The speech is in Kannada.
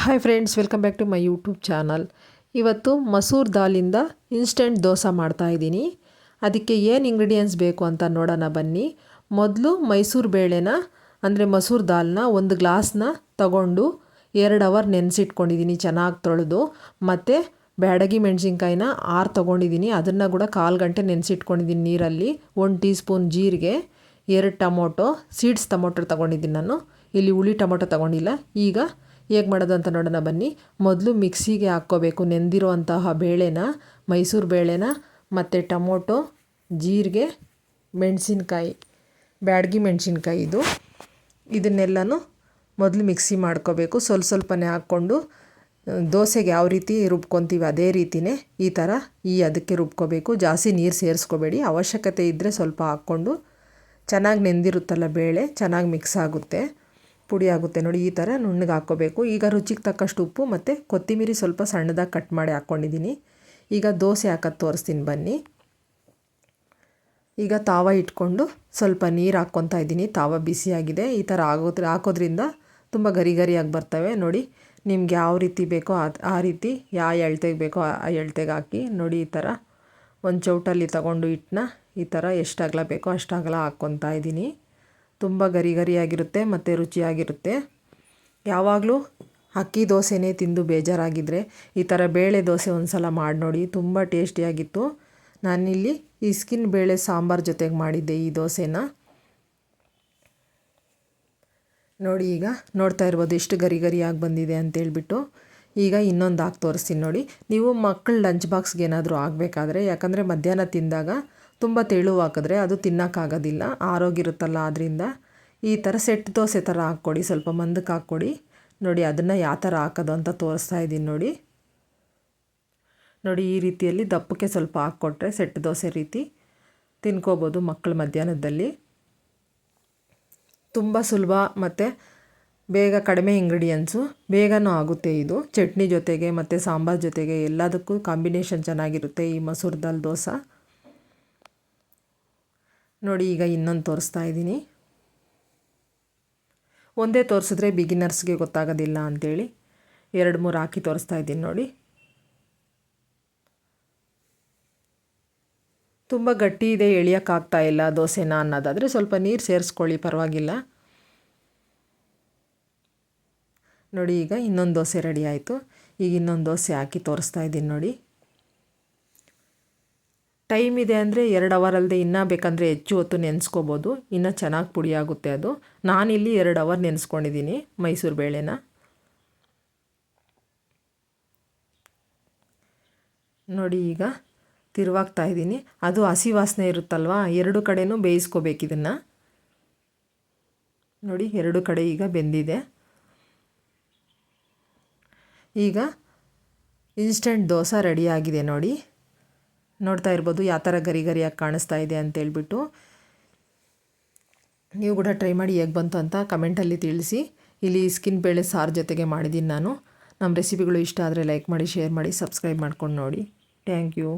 Hi friends, welcome back to my YouTube channel. ಇವತ್ತು ಮಸೂರ್ ದಾಲಿಂದ ಇನ್ಸ್ಟೆಂಟ್ ದೋಸೆ ಮಾಡ್ತಾಯಿದ್ದೀನಿ. ಅದಕ್ಕೆ ಏನು ಇಂಗ್ರೀಡಿಯೆಂಟ್ಸ್ ಬೇಕು ಅಂತ ನೋಡೋಣ ಬನ್ನಿ. ಮೊದಲು ಮೈಸೂರು ಬೇಳೆನ ಅಂದರೆ ಮಸೂರ್ ದಾಲ್ನ ಒಂದು ಗ್ಲಾಸ್ನ ತಗೊಂಡು 2 ಅವರ್ ನೆನೆಸಿಟ್ಕೊಂಡಿದ್ದೀನಿ ಚೆನ್ನಾಗಿ ತೊಳೆದು. ಮತ್ತು ಬ್ಯಾಡಗಿ ಮೆಣಸಿನ್ಕಾಯಿನ 6 ತೊಗೊಂಡಿದ್ದೀನಿ, ಅದನ್ನು ಕೂಡ 1/4 ಗಂಟೆ ನೆನೆಸಿಟ್ಕೊಂಡಿದ್ದೀನಿ ನೀರಲ್ಲಿ. 1 ಟೀ ಸ್ಪೂನ್ ಜೀರಿಗೆ, 2 ಟೊಮೊಟೊ, ಸೀಡ್ಸ್ ಟೊಮೊಟೊ ತೊಗೊಂಡಿದ್ದೀನಿ ನಾನು, ಇಲ್ಲಿ ಹುಳಿ ಟೊಮೊಟೊ ತೊಗೊಂಡಿಲ್ಲ. ಈಗ ಹೇಗೆ ಮಾಡೋದು ಅಂತ ನೋಡೋಣ ಬನ್ನಿ. ಮೊದಲು ಮಿಕ್ಸಿಗೆ ಹಾಕ್ಕೋಬೇಕು ನೆಂದಿರೋ ಅಂತಹ ಬೇಳೆನ, ಮೈಸೂರು ಬೇಳೆನ, ಮತ್ತು ಟೊಮೊಟೊ, ಜೀರಿಗೆ, ಮೆಣಸಿನ್ಕಾಯಿ, ಬ್ಯಾಡಗಿ ಮೆಣಸಿನ್ಕಾಯಿ ಇದನ್ನೆಲ್ಲನೂ ಮೊದಲು ಮಿಕ್ಸಿ ಮಾಡ್ಕೋಬೇಕು. ಸ್ವಲ್ಪನೇ ಹಾಕ್ಕೊಂಡು ದೋಸೆಗೆ ಯಾವ ರೀತಿ ರುಬ್ಕೊತೀವಿ ಅದೇ ರೀತಿಯೇ ಅದಕ್ಕೆ ರುಬ್ಕೋಬೇಕು. ಜಾಸ್ತಿ ನೀರು ಸೇರಿಸ್ಕೋಬೇಡಿ, ಅವಶ್ಯಕತೆ ಇದ್ದರೆ ಸ್ವಲ್ಪ ಹಾಕ್ಕೊಂಡು ಚೆನ್ನಾಗಿ ನೆಂದಿರುತ್ತಲ್ಲ ಬೇಳೆ, ಚೆನ್ನಾಗಿ ಮಿಕ್ಸ್ ಆಗುತ್ತೆ, ಪುಡಿ ಆಗುತ್ತೆ ನೋಡಿ. ಈ ಥರ ನುಣ್ಣಗೆ ಹಾಕ್ಕೋಬೇಕು. ಈಗ ರುಚಿಗೆ ತಕ್ಕಷ್ಟು ಉಪ್ಪು ಮತ್ತು ಕೊತ್ತಂಬರಿ ಸ್ವಲ್ಪ ಸಣ್ಣದಾಗಿ ಕಟ್ ಮಾಡಿ ಹಾಕ್ಕೊಂಡಿದ್ದೀನಿ. ಈಗ ದೋಸೆ ಹಾಕೋದು ತೋರಿಸ್ತೀನಿ ಬನ್ನಿ. ಈಗ ತಾವ ಇಟ್ಕೊಂಡು ಸ್ವಲ್ಪ ನೀರು ಹಾಕ್ಕೊತಾ ಇದ್ದೀನಿ. ತಾವ ಬಿಸಿಯಾಗಿದೆ. ಈ ಥರ ಹಾಕೋದ್ರಿಂದ ತುಂಬ ಗರಿ ಗರಿಯಾಗಿ ಬರ್ತವೆ ನೋಡಿ. ನಿಮ್ಗೆ ಯಾವ ರೀತಿ ಬೇಕೋ ಆ ರೀತಿ, ಯಾವ ಎಳ್ತೆಗೆ ಬೇಕೋ ಆ ಎಳ್ತೆಗೆ ಹಾಕಿ ನೋಡಿ. ಈ ಥರ ಒಂದು ಚೌಟಲ್ಲಿ ತಗೊಂಡು ಹಿಟ್ಟನ್ನ ಈ ಥರ ಎಷ್ಟು ಅಗಲ ಬೇಕೋ ಅಷ್ಟು ಅಗಲ ಹಾಕ್ಕೊತಾ ಇದ್ದೀನಿ. ತುಂಬ ಗರಿ ಗರಿಯಾಗಿರುತ್ತೆ ಮತ್ತು ರುಚಿಯಾಗಿರುತ್ತೆ. ಯಾವಾಗಲೂ ಅಕ್ಕಿ ದೋಸೆನೇ ತಿಂದು ಬೇಜಾರಾಗಿದ್ದರೆ ಈ ಥರ ಬೇಳೆ ದೋಸೆ ಒಂದು ಸಲ ಮಾಡಿ ನೋಡಿ, ತುಂಬ ಟೇಸ್ಟಿಯಾಗಿತ್ತು. ನಾನಿಲ್ಲಿ ಇಸ್ಕಿನ ಬೇಳೆ ಸಾಂಬಾರು ಜೊತೆಗೆ ಮಾಡಿದ್ದೆ ಈ ದೋಸೆನ ನೋಡಿ. ಈಗ ನೋಡ್ತಾ ಇರ್ಬೋದು ಎಷ್ಟು ಗರಿ ಗರಿಯಾಗಿ ಬಂದಿದೆ ಅಂತೇಳ್ಬಿಟ್ಟು. ಈಗ ಇನ್ನೊಂದು ಹಾಕಿ ತೋರಿಸ್ತೀನಿ ನೋಡಿ. ನೀವು ಮಕ್ಕಳ ಲಂಚ್ ಬಾಕ್ಸ್ಗೆ ಏನಾದರೂ ಆಗಬೇಕಾದ್ರೆ, ಯಾಕಂದರೆ ಮಧ್ಯಾಹ್ನ ತಿಂದಾಗ ತುಂಬ ತೆಳು ಹಾಕಿದ್ರೆ ಅದು ತಿನ್ನೋಕ್ಕಾಗೋದಿಲ್ಲ, ಆರೋಗ್ಯ ಇರುತ್ತಲ್ಲ, ಆದ್ದರಿಂದ ಈ ಥರ ಸೆಟ್ ದೋಸೆ ಥರ ಹಾಕ್ಕೊಡಿ, ಸ್ವಲ್ಪ ಮಂದಕ್ಕೆ ಹಾಕ್ಕೊಡಿ ನೋಡಿ. ಅದನ್ನು ಯಾವ ಥರ ಹಾಕೋದು ಅಂತ ತೋರಿಸ್ತಾ ಇದ್ದೀನಿ ನೋಡಿ. ಈ ರೀತಿಯಲ್ಲಿ ದಪ್ಪಕ್ಕೆ ಸ್ವಲ್ಪ ಹಾಕ್ಕೊಟ್ರೆ ಸೆಟ್ ದೋಸೆ ರೀತಿ ತಿನ್ಕೋಬೋದು ಮಕ್ಕಳು ಮಧ್ಯಾಹ್ನದಲ್ಲಿ. ತುಂಬ ಸುಲಭ ಮತ್ತು ಬೇಗ, ಕಡಿಮೆ ಇಂಗ್ರೀಡಿಯೆಂಟ್ಸು, ಬೇಗನೂ ಆಗುತ್ತೆ. ಇದು ಚಟ್ನಿ ಜೊತೆಗೆ ಮತ್ತು ಸಾಂಬಾರು ಜೊತೆಗೆ ಎಲ್ಲದಕ್ಕೂ ಕಾಂಬಿನೇಷನ್ ಚೆನ್ನಾಗಿರುತ್ತೆ ಈ ಮಸೂರ್ ದಾಲ್ ದೋಸೆ ನೋಡಿ. ಈಗ ಇನ್ನೊಂದು ತೋರಿಸ್ತಾ ಇದ್ದೀನಿ. ಒಂದೇ ತೋರಿಸಿದ್ರೆ ಬಿಗಿನರ್ಸ್ಗೆ ಗೊತ್ತಾಗೋದಿಲ್ಲ ಅಂಥೇಳಿ 2-3 ಹಾಕಿ ತೋರಿಸ್ತಾ ಇದ್ದೀನಿ ನೋಡಿ. ತುಂಬ ಗಟ್ಟಿ ಇದೆ, ಎಳಿಯೋಕ್ಕಾಗ್ತಾ ಇಲ್ಲ ದೋಸೆನ ಅನ್ನೋದಾದರೆ ಸ್ವಲ್ಪ ನೀರು ಸೇರಿಸ್ಕೊಳ್ಳಿ, ಪರವಾಗಿಲ್ಲ ನೋಡಿ. ಈಗ ಇನ್ನೊಂದು ದೋಸೆ ರೆಡಿ ಆಯಿತು. ಈಗ ಇನ್ನೊಂದು ದೋಸೆ ಹಾಕಿ ತೋರಿಸ್ತಾ ಇದ್ದೀನಿ ನೋಡಿ. ಟೈಮ್ ಇದೆ ಅಂದರೆ 2 ಅವರ್ ಅಲ್ಲದೆ ಇನ್ನೂ ಬೇಕಂದರೆ ಹೆಚ್ಚು ಹೊತ್ತು ನೆನೆಸ್ಕೋಬೋದು, ಇನ್ನೂ ಚೆನ್ನಾಗಿ ಪುಡಿ ಆಗುತ್ತೆ ಅದು. ನಾನಿಲ್ಲಿ 2 ಅವರ್ ನೆನೆಸ್ಕೊಂಡಿದ್ದೀನಿ ಮೈಸೂರು ಬೇಳೆನ ನೋಡಿ. ಈಗ ತಿರುವಾಗ್ತಾ ಇದ್ದೀನಿ. ಅದು ಹಸಿ ವಾಸನೆ ಇರುತ್ತಲ್ವ, 2 ಕಡೆನೂ ಬೇಯಿಸ್ಕೋಬೇಕು ಇದನ್ನು ನೋಡಿ. 2 ಕಡೆ ಈಗ ಬೆಂದಿದೆ. ಈಗ ಇನ್ಸ್ಟೆಂಟ್ ದೋಸೆ ರೆಡಿಯಾಗಿದೆ ನೋಡಿ. ನೋಡ್ತಾ ಇರ್ಬೋದು ಯಾವ ಥರ ಗರಿ ಗರಿಯಾಗಿ ಕಾಣಿಸ್ತಾ ಇದೆ ಅಂತೇಳ್ಬಿಟ್ಟು. ನೀವು ಕೂಡ ಟ್ರೈ ಮಾಡಿ ಹೇಗೆ ಬಂತು ಅಂತ ಕಮೆಂಟಲ್ಲಿ ತಿಳಿಸಿ. ಇಲ್ಲಿ ಸ್ಕಿನ್ ಬೇಳೆ ಸಾರು ಜೊತೆಗೆ ಮಾಡಿದ್ದೀನಿ ನಾನು. ನಮ್ಮ ರೆಸಿಪಿಗಳು ಇಷ್ಟ ಆದರೆ ಲೈಕ್ ಮಾಡಿ, ಶೇರ್ ಮಾಡಿ, ಸಬ್ಸ್ಕ್ರೈಬ್ ಮಾಡ್ಕೊಂಡು ನೋಡಿ. Thank you.